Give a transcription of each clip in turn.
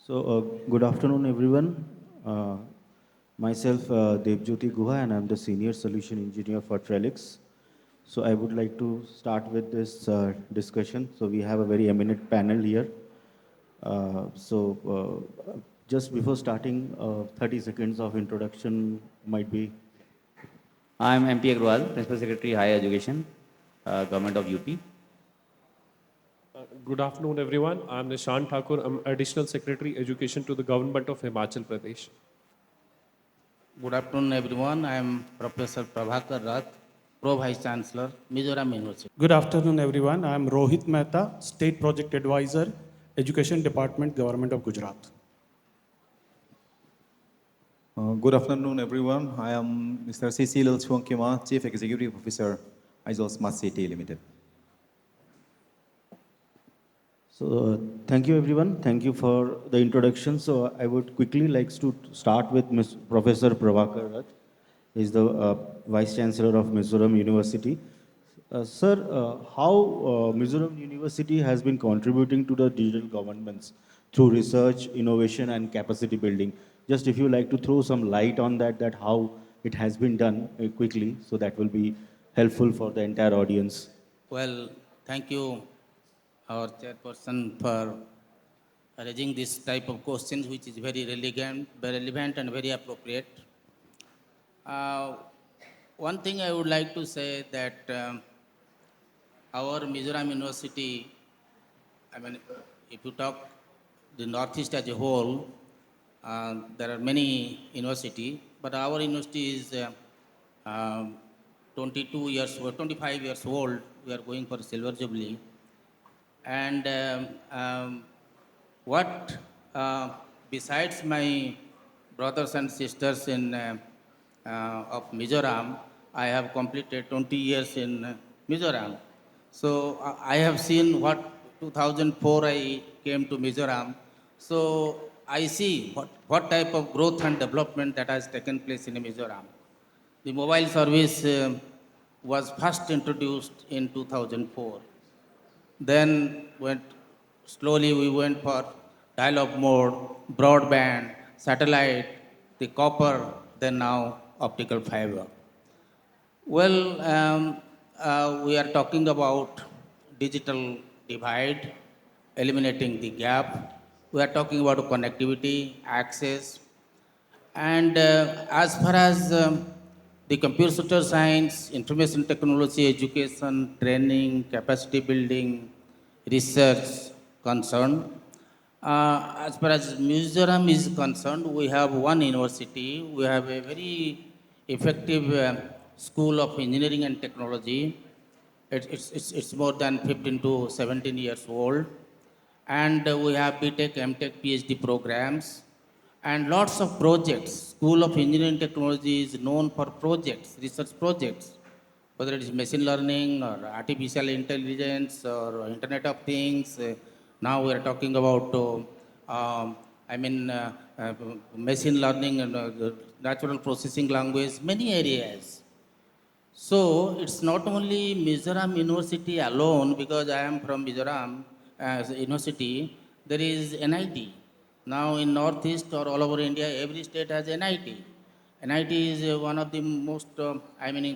Good afternoon, everyone. Myself, Debjyoti Guha, and I'm the Senior Solution Engineer for Trellix. So, I would like to start with this discussion. So, we have a very eminent panel here. Just before starting, 30 seconds of introduction might be. I'm MP Agrawal, Principal Secretary, Higher Education, Government of UP. Good afternoon, everyone. I'm Nishant Thakur. I'm Additional Secretary Education to the Government of Himachal Pradesh. Good afternoon, everyone. I am Professor Pravakar Rath, Pro Vice Chancellor, Mizoram University. Good afternoon, everyone. I am Rohit Mehta, State Project Advisor, Education Department, Government of Gujarat. Good afternoon, everyone. I am Mr. 𝐃𝐢𝐠𝐢𝐭𝐚𝐥, Chief Executive Officer, Aizawl Smart City Limited. Thank you, everyone. Thank you for the introduction. So, I would quickly like to start with Professor Pravakar Rath. He is the Vice Chancellor of Mizoram University. Sir, how Mizoram University has been contributing to the digital governments through research, innovation, and capacity building? Just if you like to throw some light on that how it has been done quickly, so that will be helpful for the entire audience. Well, thank you, our chairperson, for raising this type of questions, which is very relevant and very appropriate. One thing I would like to say that our Mizoram University, if you talk the Northeast as a whole, there are many universities, but our university is 22 years old, 25 years old. We are going for Silver Jubilee. And besides my brothers and sisters of Mizoram, I have completed 20 years in Mizoram. So I have seen what 2004 I came to Mizoram. So I see what type of growth and development that has taken place in Mizoram. The mobile service was first introduced in 2004. Then we went for dial-up mode, broadband, satellite, the copper, then now optical fiber. Well, we are talking about digital divide, eliminating the gap. We are talking about connectivity, access, and as far as the computer science, information technology, education, training, capacity building, research concerned, as far as Mizoram is concerned, we have one university. We have a very effective school of engineering and technology. It's more than 15 to 17 years old. And we have BTech, MTech, PhD programs, and lots of projects. School of Engineering and Technology is known for projects, research projects, whether it is machine learning or artificial intelligence or Internet of Things. Now we are talking about, machine learning and natural processing language, many areas. So it's not only Mizoram University alone, because I am from Mizoram University, there is NIT. Now in Northeast or all over India, every state has NIT. NIT is one of the most,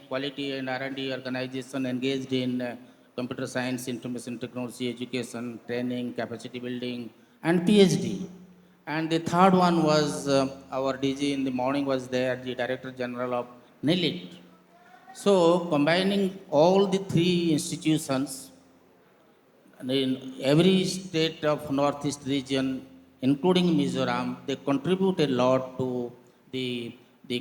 quality and R&D organization engaged in computer science, information technology, education, training, capacity building, and PhD. And the third one was our DG in the morning was there, the Director General of NILIT. So combining all the three institutions, in every state of Northeast region, including Mizoram, they contribute a lot to the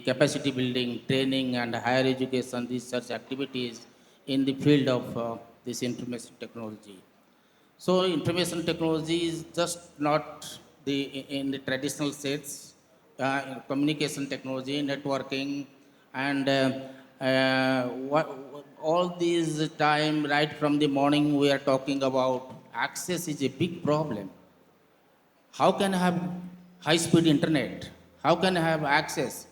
capacity building, training, and higher education research activities in the field of this information technology. So information technology is just not in the traditional sense, communication technology, networking, and all these time, right from the morning, we are talking about access is a big problem. How can I have high-speed internet? How can I have access?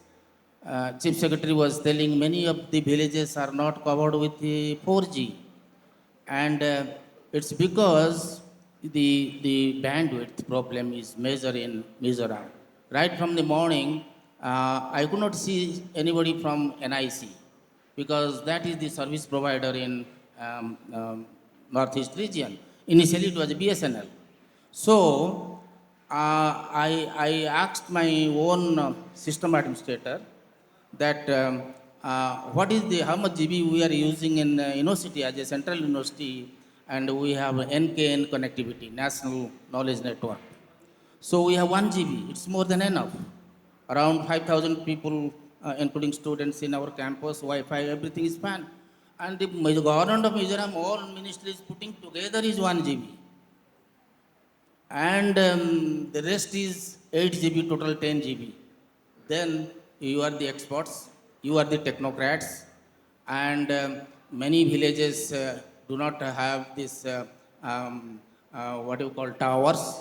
Chief Secretary was telling many of the villages are not covered with the 4G. And it's because the bandwidth problem is major in Mizoram. Right from the morning, I could not see anybody from NIC because that is the service provider in Northeast region. Initially, it was BSNL. So, I asked my own system administrator that what is the how much GB we are using in university as a central university, and we have NKN connectivity, National Knowledge Network. So we have 1 GB. It's more than enough. Around 5,000 people, including students in our campus, Wi-Fi, everything is fine. And the government of Mizoram, all ministries putting together is 1 GB. And the rest is 8 GB, total 10 GB. Then you are the experts, you are the technocrats, and many villages do not have this, what you call towers.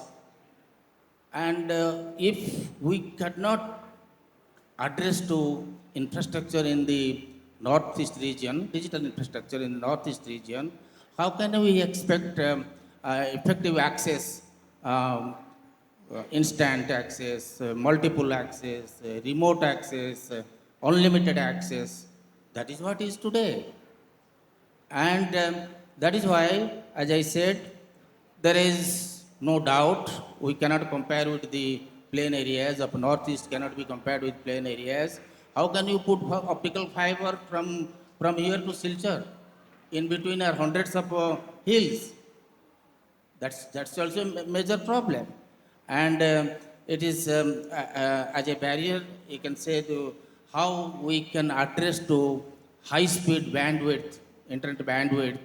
And if we cannot address to infrastructure in the northeast region, digital infrastructure in the northeast region, how can we expect effective access, instant access, multiple access, remote access, unlimited access? That is what is today. And that is why, as I said, there is no doubt we cannot compare with the plain areas of northeast, cannot be compared with plain areas. How can you put optical fiber from here to Silchar? In between are hundreds of hills. That's also a major problem. And it is as a barrier, you can say, to how we can address to high-speed bandwidth, internet bandwidth.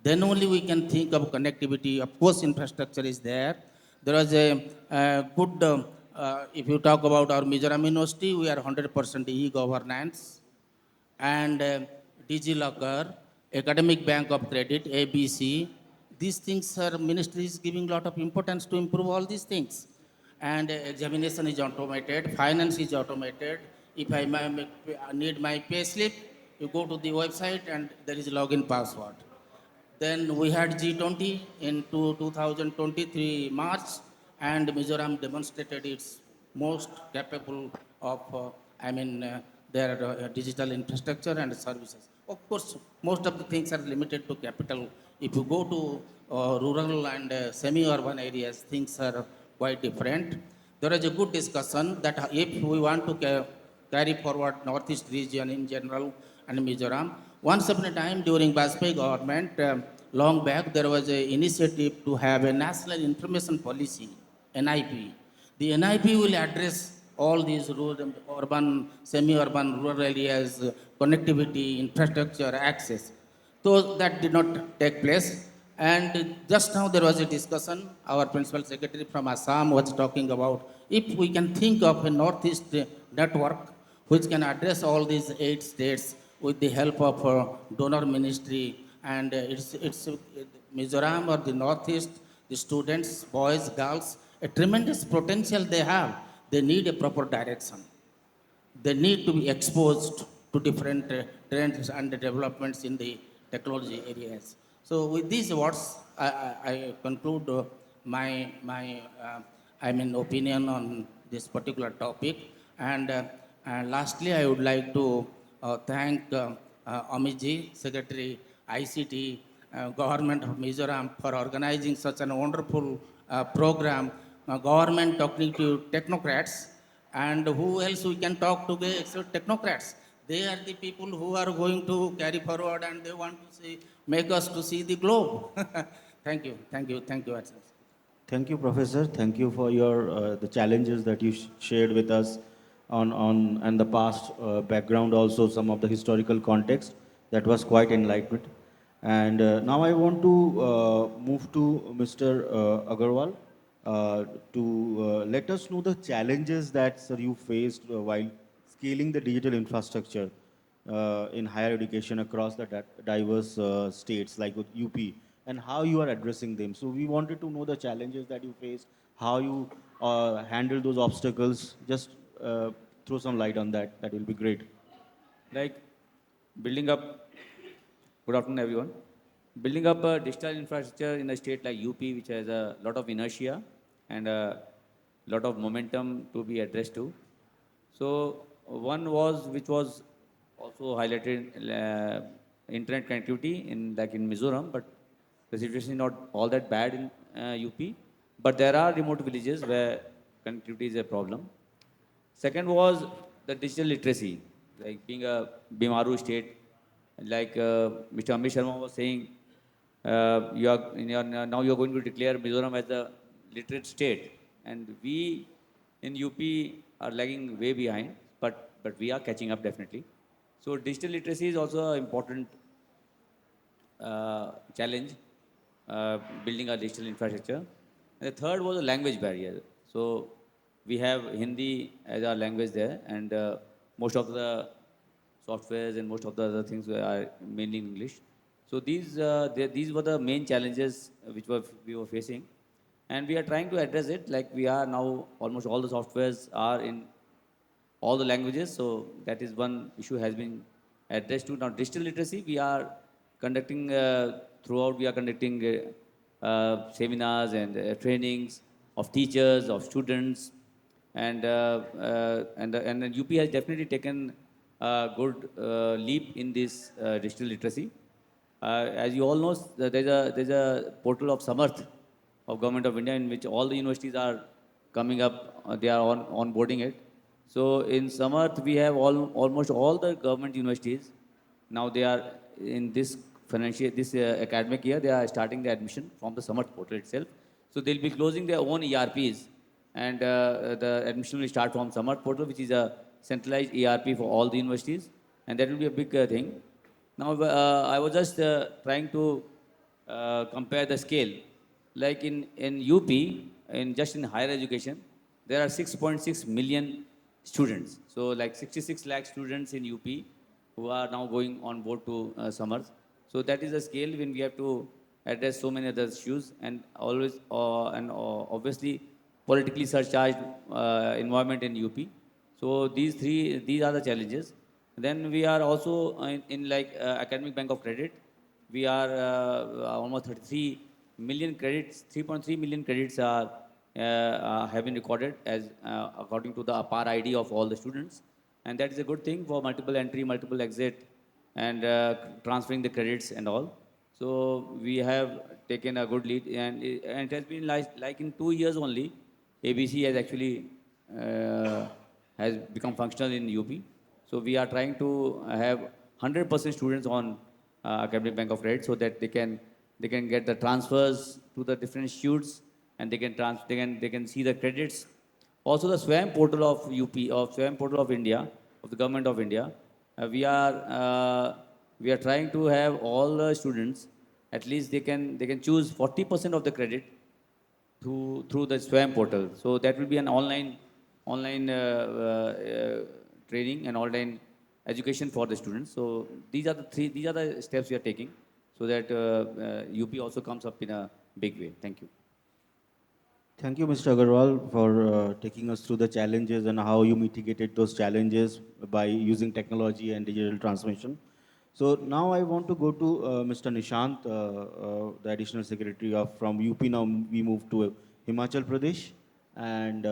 Then only we can think of connectivity. Of course, infrastructure is there. There was a good, if you talk about our Mizoram University, we are 100% e-governance. And DigiLocker, Academic Bank of Credit, ABC, these things are ministries giving a lot of importance to improve all these things. And examination is automated, finance is automated. If I need my pay slip, you go to the website and there is a login password. Then we had G20 in 2023 March, and Mizoram demonstrated its most capable of, their digital infrastructure and services. Of course, most of the things are limited to capital. If you go to rural and semi-urban areas, things are quite different. There is a good discussion that if we want to carry forward Northeast region in general and Mizoram, once upon a time during Vajpayee government, long back, there was an initiative to have a National Information Policy, NIP. The NIP will address all these rural, urban, semi-urban, rural areas, connectivity, infrastructure, access. So that did not take place. And just now there was a discussion, our principal secretary from Assam was talking about if we can think of a Northeast network which can address all these 8 states with the help of donor ministry, and it's Mizoram or the Northeast, the students, boys, girls, a tremendous potential they have. They need a proper direction. They need to be exposed to different trends and developments in the technology areas. So with these words, I conclude my opinion on this particular topic. And lastly, I would like to thank Amit, Secretary ICT, Government of Mizoram, for organizing such a wonderful program. Government talking to technocrats, and who else we can talk to except technocrats? They are the people who are going to carry forward, and they want to make us to see the globe. Thank you, Excellency. Thank you, Professor. Thank you for your the challenges that you shared with us on and the past background, also some of the historical context. That was quite enlightenment. And now I want to move to Mr. Agrawal to let us know the challenges that, sir, you faced while scaling the digital infrastructure in higher education across the diverse states like UP, and how you are addressing them. So we wanted to know the challenges that you faced, how you handle those obstacles. Just throw some light on that. That will be great. Like building up, good afternoon everyone. Building up a digital infrastructure in a state like UP, which has a lot of inertia and a lot of momentum to be addressed to. So one was, which was also highlighted, internet connectivity in Mizoram, but the situation is not all that bad in UP. But there are remote villages where connectivity is a problem. Second was the digital literacy, like being a Bimaru state, like Mr. Amit Sharma was saying, now you are going to declare Mizoram as a literate state, and we in UP are lagging way behind, but we are catching up definitely. So digital literacy is also an important challenge, building our digital infrastructure. And the third was the language barrier. So we have Hindi as our language there, and most of the softwares and most of the other things are mainly in English. So these were the main challenges we were facing, and we are trying to address it. Like we are now, almost all the softwares are in all the languages, so that is one issue has been addressed to. Now digital literacy, we are conducting throughout. We are conducting seminars and trainings of teachers, of students, and then UP has definitely taken a good leap in this digital literacy. As you all know, there's a portal of Samarth of Government of India in which all the universities are coming up. They are onboarding it. So in Samarth, we have almost all the government universities. Now they are in this academic year, they are starting the admission from the Samarth portal itself. So they'll be closing their own ERPs, and the admission will start from Samarth portal, which is a centralized ERP for all the universities, and that will be a big thing. Now, I was just trying to compare the scale. Like in UP, just in higher education, there are 6.6 million students. So like 66 lakh students in UP who are now going on board to Samarth. So that is a scale when we have to address so many other issues, and obviously politically surcharged environment in UP. So these are the challenges. Then we are also in Academic Bank of Credit. We are almost 33 million credits, 3.3 million credits are have been recorded as according to the APAR ID of all the students, and that is a good thing for multiple entry, multiple exit, and transferring the credits and all. So we have taken a good lead, and it has been like in 2 years only, ABC has actually has become functional in UP. So we are trying to have 100% students on Academic Bank of Credit, so that they can get the transfers to the different institutes, and they can see the credits. Also the SWAYAM portal of UP, of SWAYAM portal of India, of the Government of India, we are trying to have all the students, at least they can choose 40% of the credit through the SWAYAM portal. So that will be an online training and online education for the students. So these are the steps we are taking, so that UP also comes up in a big way. Thank you. Thank you, Mr. Agrawal, for taking us through the challenges and how you mitigated those challenges by using technology and digital transformation. So now I want to go to Mr. Nishant, the Additional Secretary from UP. Now we move to Himachal Pradesh, and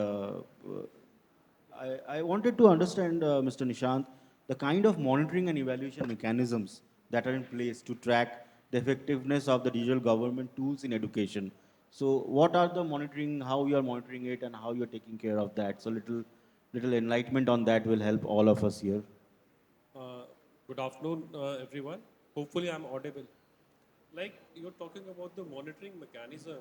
I wanted to understand, Mr. Nishant, the kind of monitoring and evaluation mechanisms that are in place to track the effectiveness of the digital government tools in education. So what are the monitoring, how you are monitoring it, and how you are taking care of that? So little enlightenment on that will help all of us here. Good afternoon, everyone. Hopefully I'm audible. Like you're talking about the monitoring mechanism.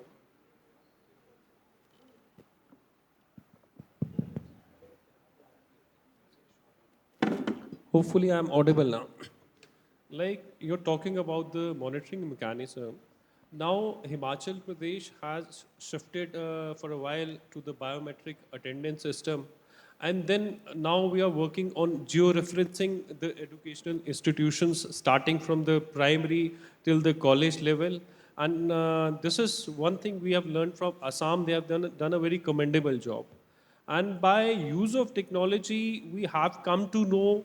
Hopefully I'm audible now. Like you're talking about the monitoring mechanism. Now Himachal Pradesh has shifted for a while to the biometric attendance system. And then now we are working on geo-referencing the educational institutions starting from the primary till the college level. And this is one thing we have learned from Assam. They have done a very commendable job. And by use of technology, we have come to know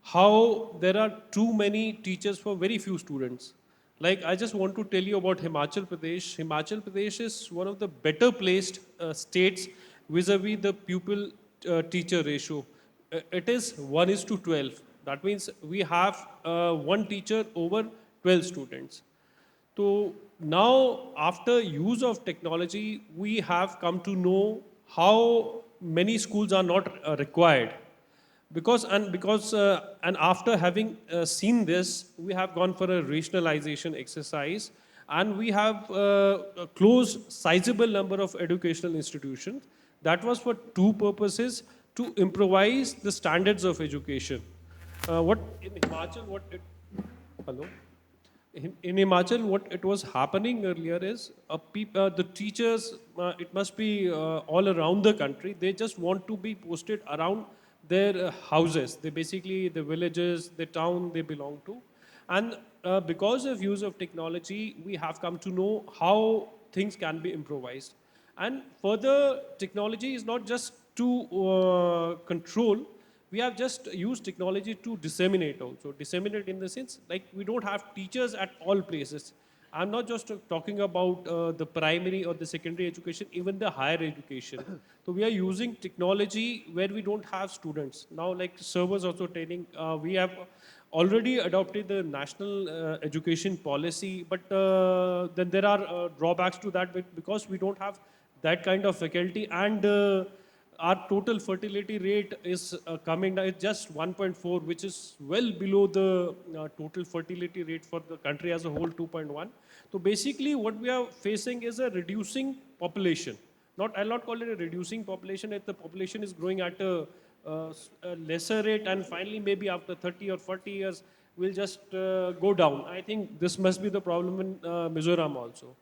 how there are too many teachers for very few students. Like, I just want to tell you about Himachal Pradesh. Himachal Pradesh is one of the better placed states vis-a-vis the pupil-teacher ratio. It is 1:12. That means we have one teacher over 12 students. So now, after use of technology, we have come to know how many schools are not required. And after having seen this, we have gone for a rationalization exercise, and we have closed sizable number of educational institutions. That was for two purposes: to improvise the standards of education. What in Himachal, what it, hello? In Himachal, what it was happening earlier is the teachers, it must be all around the country, they just want to be posted around their houses. They basically, the villages, the town they belong to. And because of use of technology, we have come to know how things can be improvised. And further, technology is not just to control, we have just used technology to disseminate also. Disseminate in the sense, like we don't have teachers at all places. I'm not just talking about the primary or the secondary education, even the higher education. So we are using technology where we don't have students. Now, like servers also training, we have already adopted the national education policy, but then there are drawbacks to that because we don't have that kind of faculty, and our total fertility rate is coming down. It's just 1.4, which is well below the total fertility rate for the country as a whole, 2.1. So basically, what we are facing is a reducing population. I'll not call it a reducing population. If the population is growing at a lesser rate, and finally maybe after 30 or 40 years, will just go down. I think this must be the problem in Mizoram also.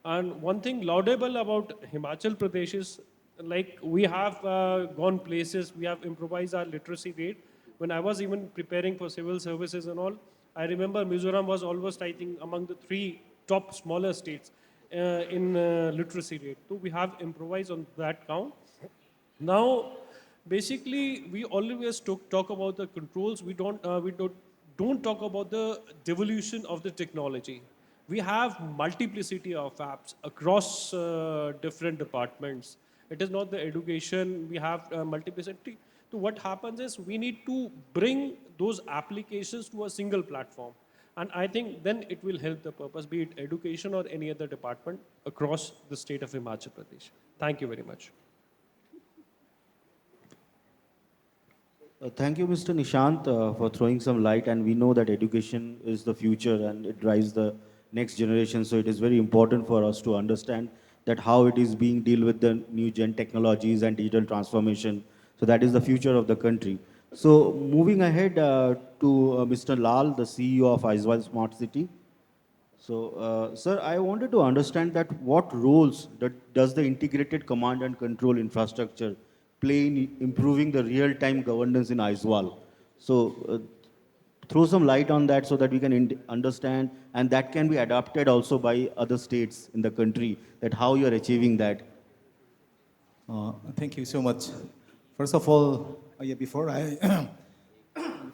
And one thing laudable about Himachal Pradesh is, like, we have gone places, we have improvised our literacy rate. When I was even preparing for civil services and all, I remember Mizoram was almost, I think, among the 3 top smaller states in literacy rate. So we have improvised on that count. Now, basically, we always talk about the controls. We don't talk about the devolution of the technology. We have multiplicity of apps across different departments. It is not the education, we have multiplicity. So what happens is we need to bring those applications to a single platform. And I think then it will help the purpose, be it education or any other department across the state of Himachal Pradesh. Thank you very much. Thank you, Mr. Nishant, for throwing some light. And we know that education is the future and it drives the next generation. So it is very important for us to understand that how it is being dealt with the new gen technologies and digital transformation. So that is the future of the country. So moving ahead to Mr. Lal, the CEO of Aizawl Smart City. So, sir, I wanted to understand that what roles does the integrated command and control infrastructure play in improving the real-time governance in Aizawl? So, throw some light on that so that we can understand, and that can be adapted also by other states in the country, that how you are achieving that. Thank you so much. First of all, before I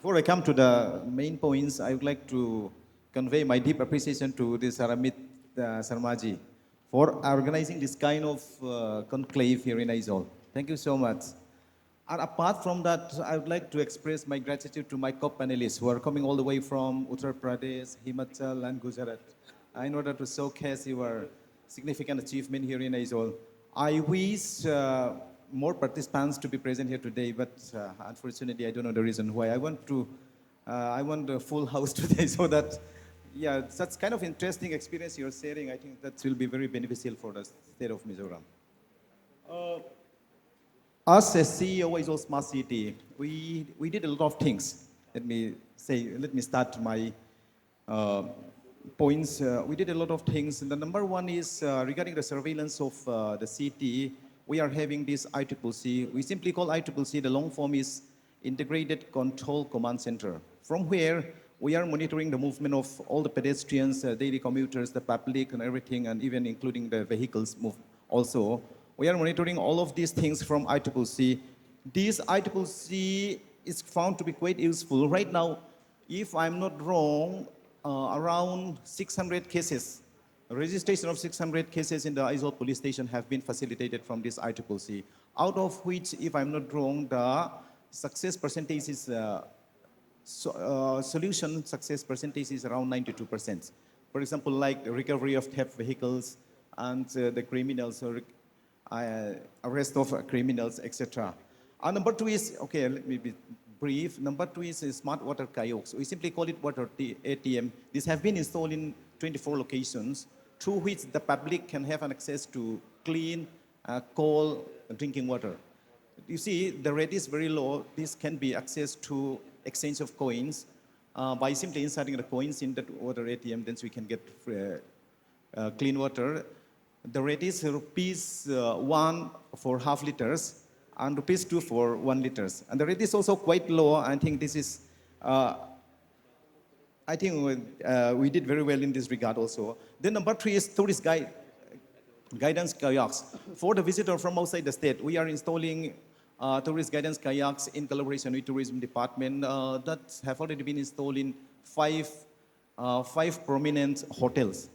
before I come to the main points, I would like to convey my deep appreciation to this Amit Sarmaji for organizing this kind of conclave here in Aizawl. Thank you so much. And apart from that, I would like to express my gratitude to my co-panelists who are coming all the way from Uttar Pradesh, Himachal, and Gujarat in order to showcase your significant achievement here in Aizawl. I wish more participants to be present here today, but unfortunately, I don't know the reason why. I want a full house today so that, yeah, such kind of interesting experience you're sharing, I think that will be very beneficial for the state of Mizoram. As a CEO of Aizawl Smart City, we did a lot of things. Let me start my points. We did a lot of things. And the number one is regarding the surveillance of the city. We are having this ICCC. We simply call ICCC, the long form is Integrated Control Command Center, from where we are monitoring the movement of all the pedestrians, daily commuters, the public and everything, and even including the vehicles move also. We are monitoring all of these things from ICCC. This ICCC is found to be quite useful. Right now, if I'm not wrong, around 600 cases. Registration of 600 cases in the Aizawl police station have been facilitated from this ICCC, out of which, if I'm not wrong, the success percentage is, solution success percentage is around 92%. For example, like the recovery of theft vehicles and the criminals, arrest of criminals, etc. And number two is, okay, let me be brief. Number two is smart water kiosks. We simply call it water ATM. These have been installed in 24 locations, through which the public can have an access to clean, cold drinking water. You see, the rate is very low. This can be accessed to exchange of coins. By simply inserting the coins in that water ATM, then we can get clean water. The rate is ₹1 for half liters and ₹2 for 1 liters. And the rate is also quite low. I think this is, I think we did very well in this regard also. Then number three is tourist guidance kayaks. For the visitor from outside the state, we are installing tourist guidance kayaks in collaboration with tourism department that have already been installed in five prominent hotels.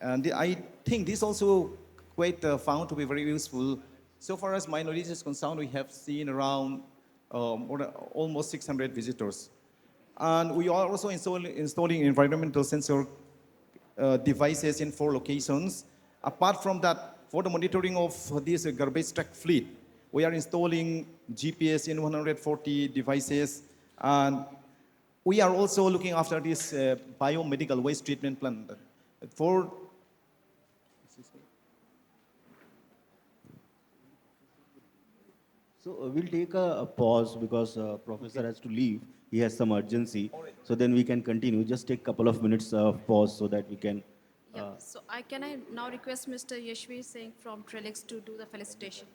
And I think this also quite found to be very useful. So far as my knowledge is concerned, we have seen around almost 600 visitors. And we are also installing environmental sensor devices in 4 locations. Apart from that, for the monitoring of this garbage truck fleet, we are installing GPS in 140 devices. And we are also looking after this biomedical waste treatment plant. So we'll take a pause because Professor has to leave. He has some urgency. So then we can continue. Just take a couple of minutes of pause so that we can. Yeah. So can I now request Mr. Yashvi Singh from Trellix to do the felicitation?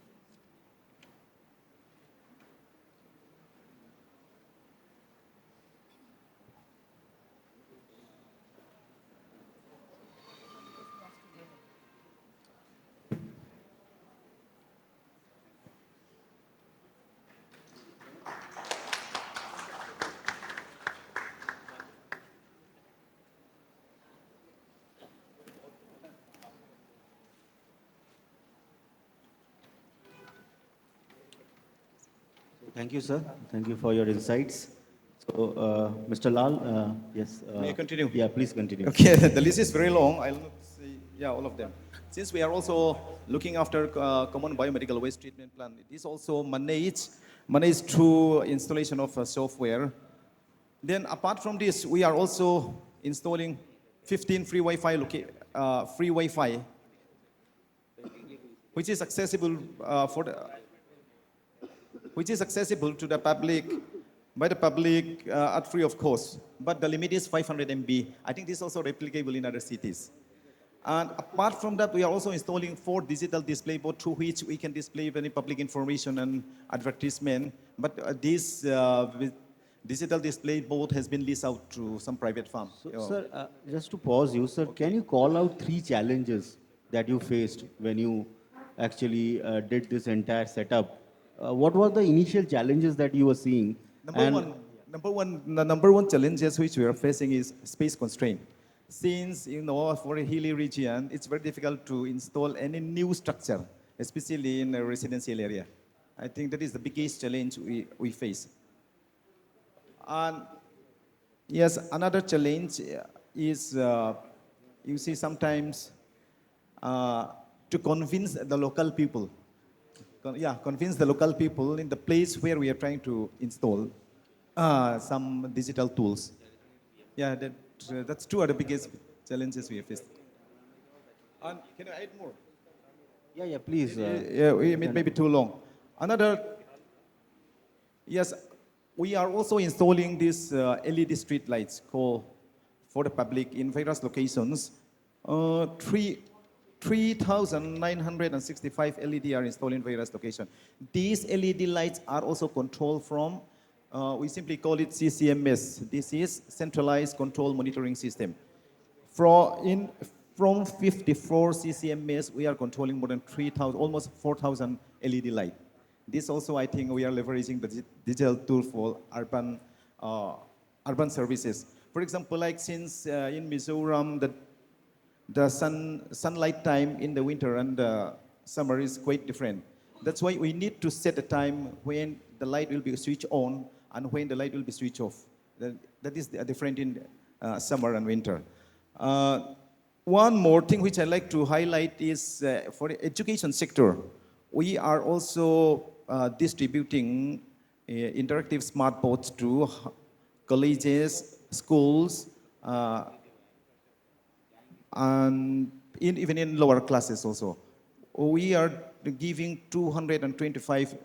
Thank you, sir. Thank you for your insights. So, Mr. Lal, yes. May I continue? Yeah, please continue. Okay, the list is very long. I'll not say, yeah, all of them. Since we are also looking after common biomedical waste treatment plant, it is also managed through installation of software. Then apart from this, we are also installing 15 free Wi-Fi, which is accessible to the public, by the public at free of cost. But the limit is 500 MB. I think this is also replicable in other cities. And apart from that, we are also installing 4 digital display boards through which we can display any public information and advertisement. But this digital display board has been leased out to some private firm. So, sir, just to pause you, sir, can you call out 3 challenges that you faced when you actually did this entire setup? What were the initial challenges that you were seeing? The number one challenges which we are facing is space constraint. Since, for a hilly region, it's very difficult to install any new structure, especially in a residential area. I think that is the biggest challenge we face. And yes, another challenge is, you see, sometimes to convince the local people. Convince the local people in the place where we are trying to install some digital tools. Yeah, that's 2 of the biggest challenges we have faced. And can I add more? Yeah, please. It may be too long. Yes, we are also installing these LED street lights for the public in various locations. 3,965 LED are installed in various locations. These LED lights are also controlled from, we simply call it CCMS. This is Centralized Control Monitoring System. From 54 CCMS, we are controlling more than 3,000, almost 4,000 LED lights. This also, I think, we are leveraging the digital tool for urban services. For example, like since in Mizoram, the sunlight time in the winter and the summer is quite different. That's why we need to set a time when the light will be switched on and when the light will be switched off. That is different in summer and winter. One more thing which I like to highlight is for the education sector, we are also distributing interactive smart boards to colleges, schools, and even in lower classes also. We are giving 225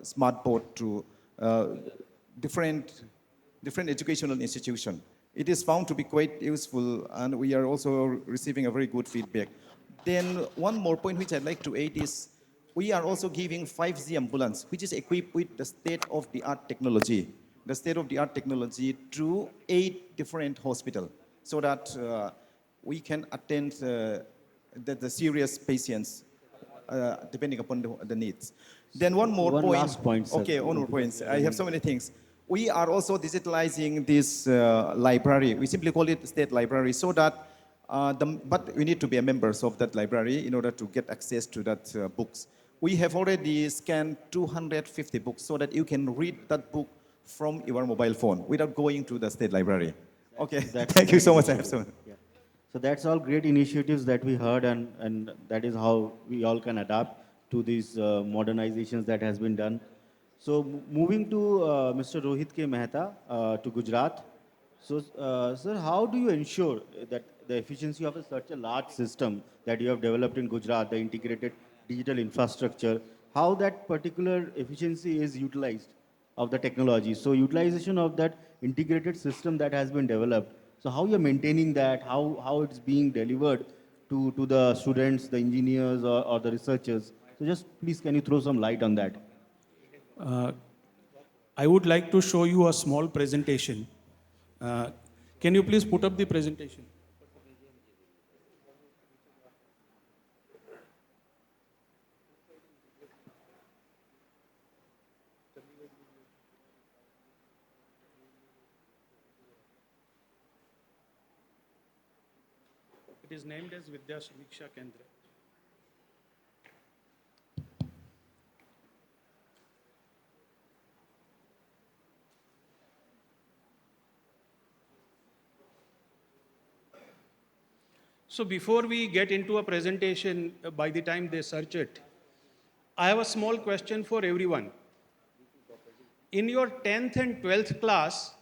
smart board to different educational institutions. It is found to be quite useful, and we are also receiving a very good feedback. Then one more point which I'd like to add is we are also giving 5G ambulance, which is equipped with the state-of-the-art technology. The state-of-the-art technology to 8 different hospitals, so that we can attend the serious patients depending upon the needs. Then one more One point. last point, sir. Okay, one more points. I have so many things. We are also digitalizing this library. We simply call it state library, so that, but we need to be a members of that library in order to get access to that books. We have already scanned 250 books so that you can read that book from your mobile phone without going to the state library. Okay, thank you so much. I have so much. Yeah. So that's all great initiatives that we heard, and that is how we all can adapt to these modernizations that has been done. So moving to Mr. Rohit K. Mehta to Gujarat. So, sir, how do you ensure that the efficiency of such a large system that you have developed in Gujarat, the integrated digital infrastructure, how that particular efficiency is utilized of the technology? So utilization of that integrated system that has been developed, so how you're maintaining that, how it's being delivered to the students, the engineers, or the researchers? So just please, can you throw some light on that? I would like to show you a small presentation. Can you please put up the presentation? It is named as Vidya Samiksha Kendra. So before we get into a presentation, by the time they search it, I have a small question for everyone. In your 10th and 12th class,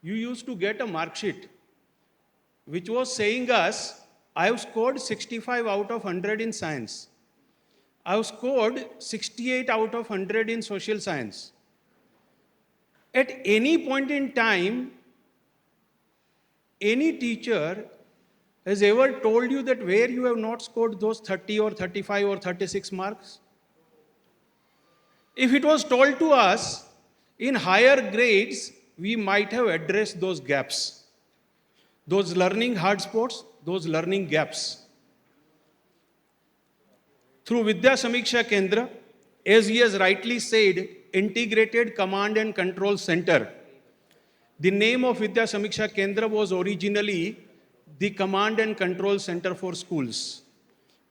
you used to get a mark sheet, which was saying us, I have scored 65 out of 100 in science. I have scored 68 out of 100 in social science. At any point in time, any teacher has ever told you that where you have not scored those 30 or 35 or 36 marks? If it was told to us in higher grades, we might have addressed those gaps, those learning hard spots, those learning gaps. Through Vidya Samiksha Kendra, as he has rightly said, Integrated Command and Control Center. The name of Vidya Samiksha Kendra was originally the Command and Control Center for Schools.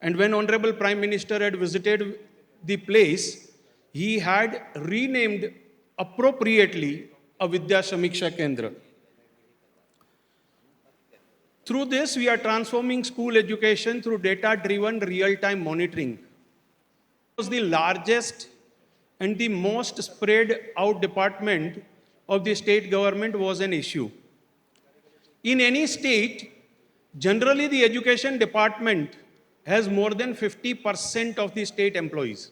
And when Honorable Prime Minister had visited the place, he had renamed appropriately a Vidya Samiksha Kendra. Through this, we are transforming school education through data-driven real-time monitoring. It was the largest and the most spread out department of the state government was an issue. In any state, generally the education department has more than 50% of the state employees.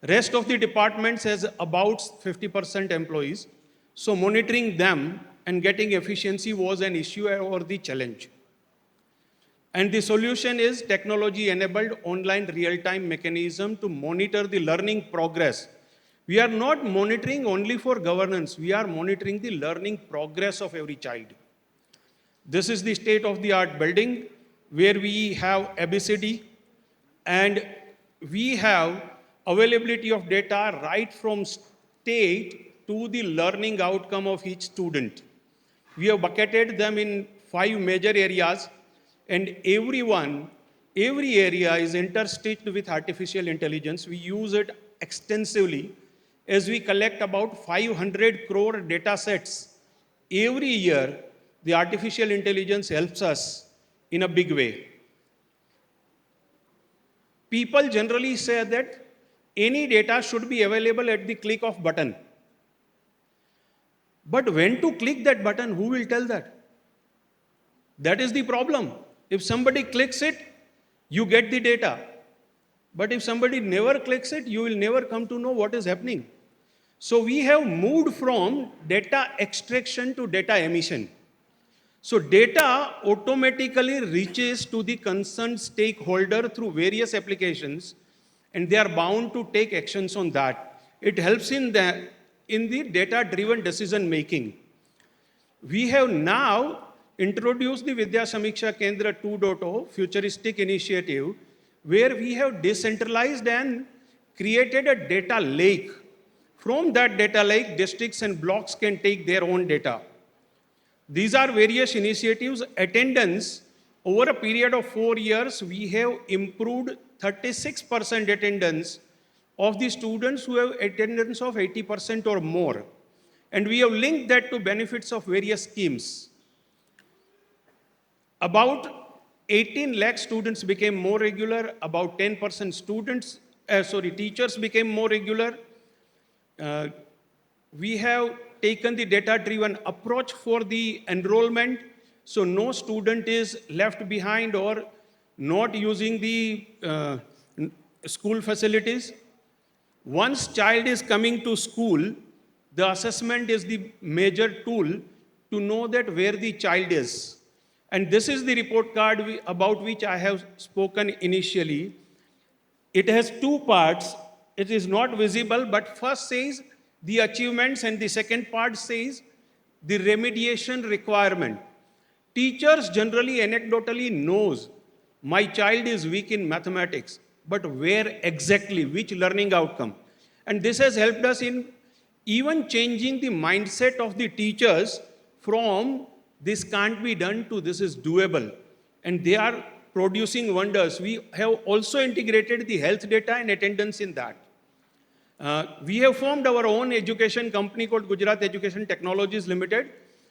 Rest of the departments has about 50% employees. So monitoring them and getting efficiency was an issue or the challenge. And the solution is technology-enabled online real-time mechanism to monitor the learning progress. We are not monitoring only for governance, we are monitoring the learning progress of every child. This is the state-of-the-art building where we have ABCD and we have availability of data right from state to the learning outcome of each student. We have bucketed them in 5 major areas, and every area is interstitched with artificial intelligence. We use it extensively as we collect about 500 crore data sets. Every year, the artificial intelligence helps us in a big way. People generally say that any data should be available at the click of button. But when to click that button, who will tell that? That is the problem. If somebody clicks it, you get the data. But if somebody never clicks it, you will never come to know what is happening. So we have moved from data extraction to data emission. So data automatically reaches to the concerned stakeholder through various applications, and they are bound to take actions on that. It helps in the data-driven decision making. We have now introduced the Vidya Samiksha Kendra 2.0 futuristic initiative, where we have decentralized and created a data lake. From that data lake, districts and blocks can take their own data. These are various initiatives. Attendance, over a period of 4 years, we have improved 36% attendance of the students who have attendance of 80% or more. And we have linked that to benefits of various schemes. About 18 lakh students became more regular, about 10% teachers became more regular. We have taken the data-driven approach for the enrollment, so no student is left behind or not using the school facilities. Once child is coming to school, the assessment is the major tool to know that where the child is. And this is the report card about which I have spoken initially. It has 2 parts. It is not visible, but first says the achievements and the second part says the remediation requirement. Teachers generally anecdotally knows my child is weak in mathematics, but where exactly, which learning outcome? And this has helped us in even changing the mindset of the teachers from this can't be done to this is doable. And they are producing wonders. We have also integrated the health data and attendance in that. We have formed our own education company called Gujarat Education Technologies Limited,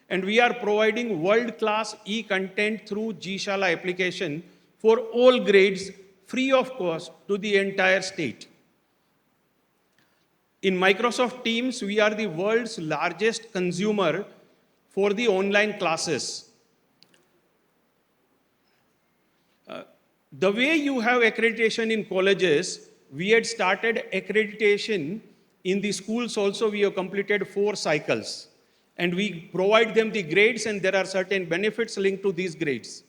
and we are providing world-class e-content through 𝐃𝐢𝐠𝐢𝐭𝐚𝐥 application for all grades, free of cost to the entire state. In Microsoft Teams, we are the world's largest consumer for the online classes. The way you have accreditation in colleges, we had started accreditation in the schools also. We have completed 4 cycles. And we provide them the grades, and there are certain benefits linked to these grades.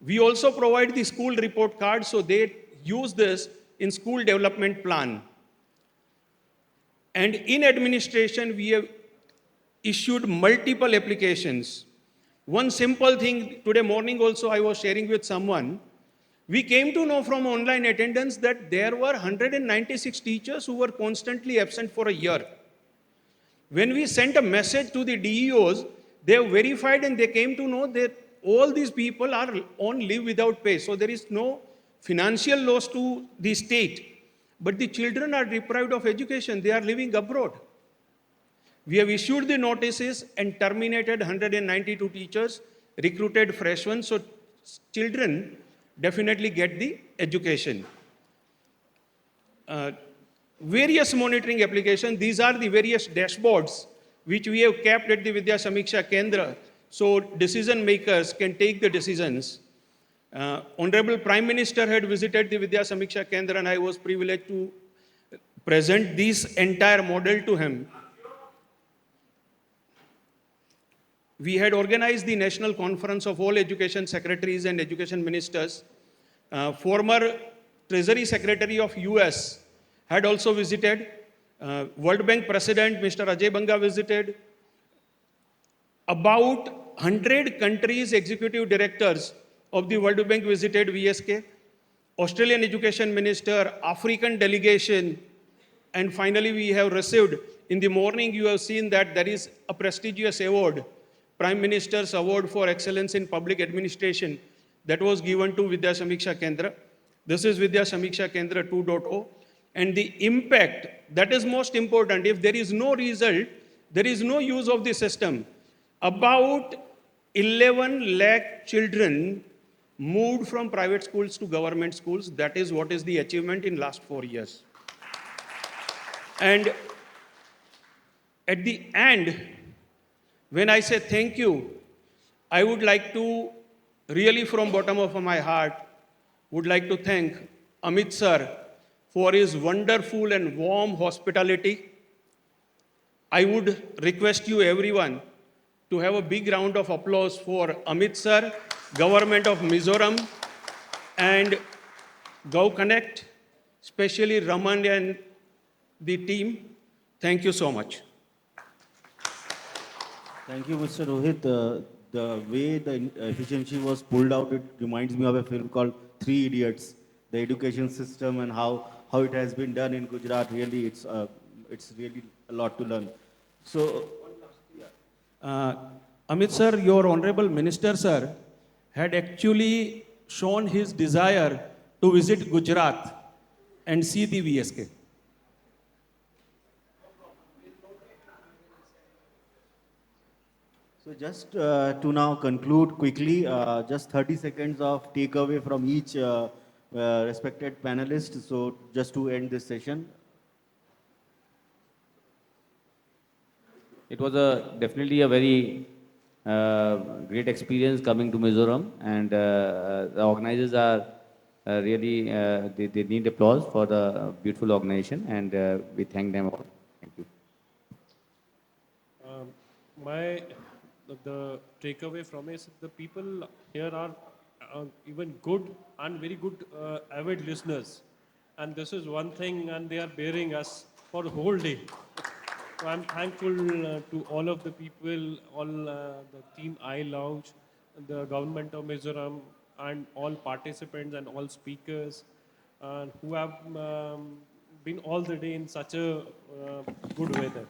We also provide the school report card, so they use this in school development plan. And in administration, we have issued multiple applications. One simple thing, today morning also I was sharing with someone, we came to know from online attendance that there were 196 teachers who were constantly absent for a year. When we sent a message to the DEOs, they have verified and they came to know that all these people are on leave without pay. So there is no financial loss to the state. But the children are deprived of education. They are living abroad. We have issued the notices and terminated 192 teachers, recruited fresh ones. So children definitely get the education. Various monitoring applications. These are the various dashboards which we have kept at the Vidya Samiksha Kendra, so decision makers can take the decisions. Honorable Prime Minister had visited the Vidya Samiksha Kendra, and I was privileged to present this entire model to him. We had organized the National Conference of all Education Secretaries and Education Ministers. Former Treasury Secretary of US had also visited. World Bank President, Mr. Ajay Banga, visited. About 100 countries' executive directors of the World Bank visited VSK. Australian Education Minister, African delegation, and finally we have received, in the morning you have seen that there is a prestigious award Prime Minister's Award for Excellence in Public Administration that was given to Vidya Samiksha Kendra. This is Vidya Samiksha Kendra 2.0. And the impact, that is most important. If there is no result, there is no use of the system. About 11 lakh children moved from private schools to government schools. That is what is the achievement in last 4 years. And at the end, when I say thank you, I would like to really from bottom of my heart, would like to thank Amit sir for his wonderful and warm hospitality. I would request you everyone to have a big round of applause for Amit sir, Government of Mizoram, and 𝐃𝐢𝐠𝐢𝐭𝐚𝐥, especially Raman and the team. Thank you so much. Thank you, Mr. Rohit. The way the efficiency was pulled out, it reminds me of a film called Three Idiots. The education system and how it has been done in Gujarat, really, it's really a lot to learn. So, Amit sir, your honorable minister sir had actually shown his desire to visit Gujarat and see the VSK. So just to now conclude quickly, just 30 seconds of takeaway from each respected panelist. So just to end this session. It was definitely a very great experience coming to Mizoram, and the organizers are really, they need applause for the beautiful organization, and we thank them all. Thank you. The takeaway from is the people here are even good and very good avid listeners, and this is one thing, and they are bearing us for the whole day. So I'm thankful to all of the people, all the team 𝐴𝐿, the government of Mizoram, and all participants and all speakers who have been all the day in such a good weather.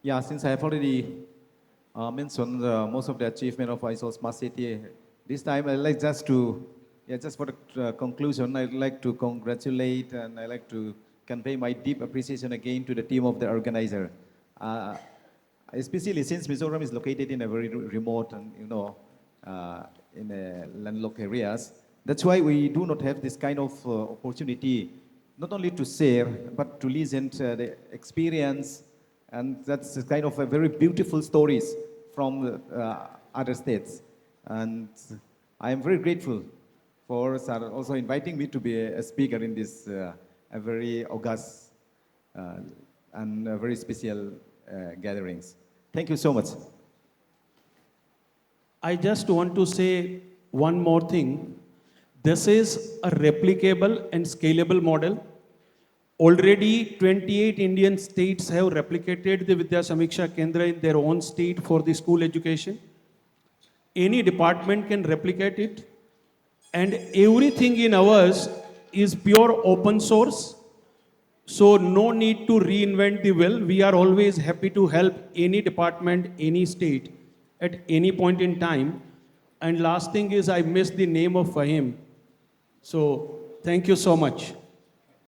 Yeah, since I have already mentioned most of the achievement of Aizawl Smart City, this time I'd like just to, just for the conclusion, I'd like to congratulate and I'd like to convey my deep appreciation again to the team of the organizer. Especially since Mizoram is located in a very remote and, in landlocked areas. That's why we do not have this kind of opportunity, not only to share, but to listen to the experience. And that's kind of a very beautiful stories from other states. And I am very grateful for sir also inviting me to be a speaker in this a very august and very special gatherings. Thank you so much. I just want to say one more thing. This is a replicable and scalable model. Already 28 Indian states have replicated the Vidya Samiksha Kendra in their own state for the school education. Any department can replicate it. And everything in ours is pure open source. So no need to reinvent the wheel. We are always happy to help any department, any state at any point in time. And last thing is I missed the name of Fahim. So thank you so much.